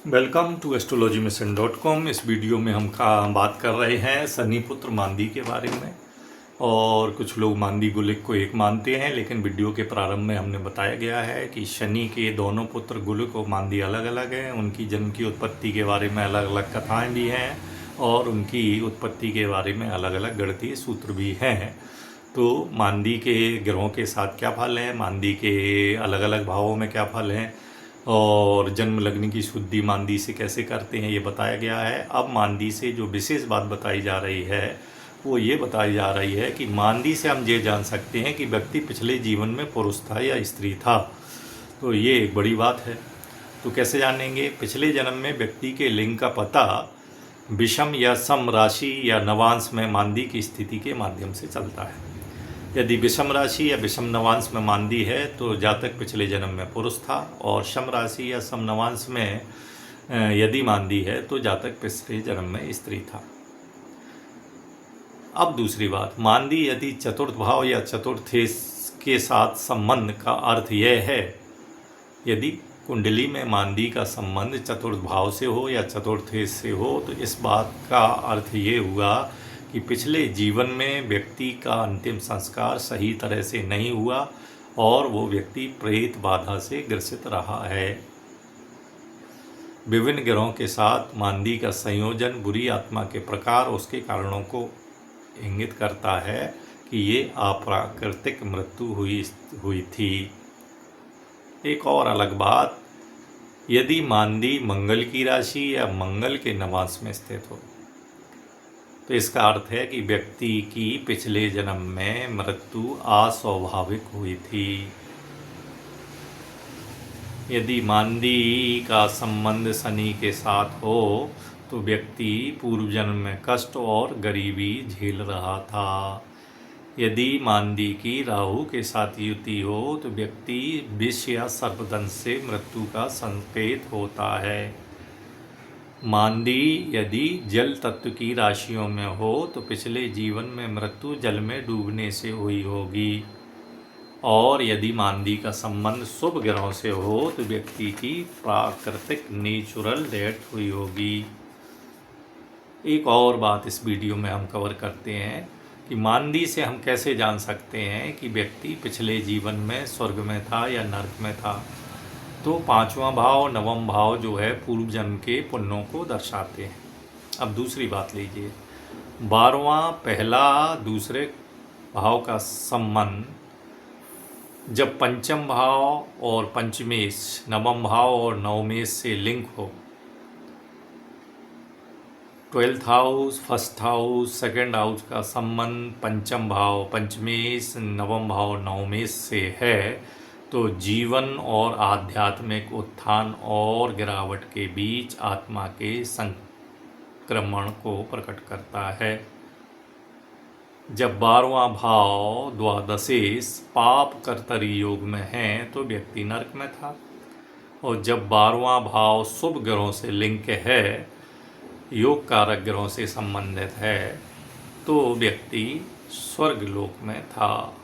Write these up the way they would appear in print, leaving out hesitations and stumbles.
Welcome to astrologymission.com। इस video में हम बात कर रहे हैं शनि पुत्र मांदी के बारे में। और कुछ लोग मांदी गुलिक को एक मानते हैं, लेकिन वीडियो के प्रारंभ में हमने बताया गया है कि शनि के दोनों पुत्र गुलिक और मांदी अलग अलग हैं। उनकी जन्म की उत्पत्ति के बारे में अलग अलग कथाएं भी हैं और उनकी उत्पत्ति के बारे में अलग अलग गणितीय सूत्र भी हैं। तो मांदी के ग्रहों के साथ क्या फल है, मांदी के अलग अलग भावों में क्या फल हैं और जन्म लग्न की शुद्धि मांदी से कैसे करते हैं, ये बताया गया है। अब मांदी से जो विशेष बात बताई जा रही है वो ये बताई जा रही है कि मांदी से हम ये जान सकते हैं कि व्यक्ति पिछले जीवन में पुरुष था या स्त्री था। तो ये एक बड़ी बात है। तो कैसे जानेंगे? पिछले जन्म में व्यक्ति के लिंग का पता विषम या सम राशि या नवांश में मांदी की स्थिति के माध्यम से चलता है। यदि विषम राशि या विषम नवांश में मांदी है तो जातक पिछले जन्म में पुरुष था, और सम राशि या सम नवांश में यदि मांदी है तो जातक पिछले जन्म में स्त्री था। अब दूसरी बात, मांदी यदि चतुर्थ भाव या चतुर्थेश के साथ संबंध का अर्थ यह है, यदि कुंडली में मांदी का संबंध चतुर्थ भाव से हो या चतुर्थेश से हो, तो इस बात का अर्थ ये हुआ कि पिछले जीवन में व्यक्ति का अंतिम संस्कार सही तरह से नहीं हुआ और वो व्यक्ति प्रेत बाधा से ग्रसित रहा है। विभिन्न ग्रहों के साथ मांदी का संयोजन बुरी आत्मा के प्रकार उसके कारणों को इंगित करता है कि ये अप्राकृतिक मृत्यु हुई थी। एक और अलग बात, यदि मांदी मंगल की राशि या मंगल के नवांश में स्थित हो तो इसका अर्थ है कि व्यक्ति की पिछले जन्म में मृत्यु अस्वाभाविक हुई थी। यदि मांदी का संबंध शनि के साथ हो तो व्यक्ति पूर्व जन्म में कष्ट और गरीबी झेल रहा था। यदि मांदी की राहु के साथ युति हो तो व्यक्ति विष या सर्पदंश से मृत्यु का संकेत होता है। मांदी यदि जल तत्व की राशियों में हो तो पिछले जीवन में मृत्यु जल में डूबने से हुई होगी, और यदि मांदी का संबंध शुभ ग्रहों से हो तो व्यक्ति की प्राकृतिक नेचुरल डेथ हुई होगी। एक और बात इस वीडियो में हम कवर करते हैं कि मांदी से हम कैसे जान सकते हैं कि व्यक्ति पिछले जीवन में स्वर्ग में था या नरक में था। तो पांचवां भाव नवम भाव जो है पूर्व जन्म के पुण्यों को दर्शाते हैं। अब दूसरी बात लीजिए, 12वां पहला दूसरे भाव का संबंध जब पंचम भाव और पंचमेश नवम भाव और नवमेश से लिंक हो, 12th house, first house, second house का संबंध पंचम भाव पंचमेश नवम भाव नवमेश से है तो जीवन और आध्यात्मिक उत्थान और गिरावट के बीच आत्मा के संक्रमण को प्रकट करता है। जब 12वां भाव द्वादशेश पाप कर्तरी योग में है तो व्यक्ति नरक में था, और जब 12वां भाव शुभ ग्रहों से लिंक है, योग कारक ग्रहों से संबंधित है, तो व्यक्ति स्वर्ग लोक में था।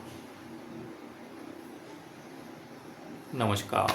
नमस्कार।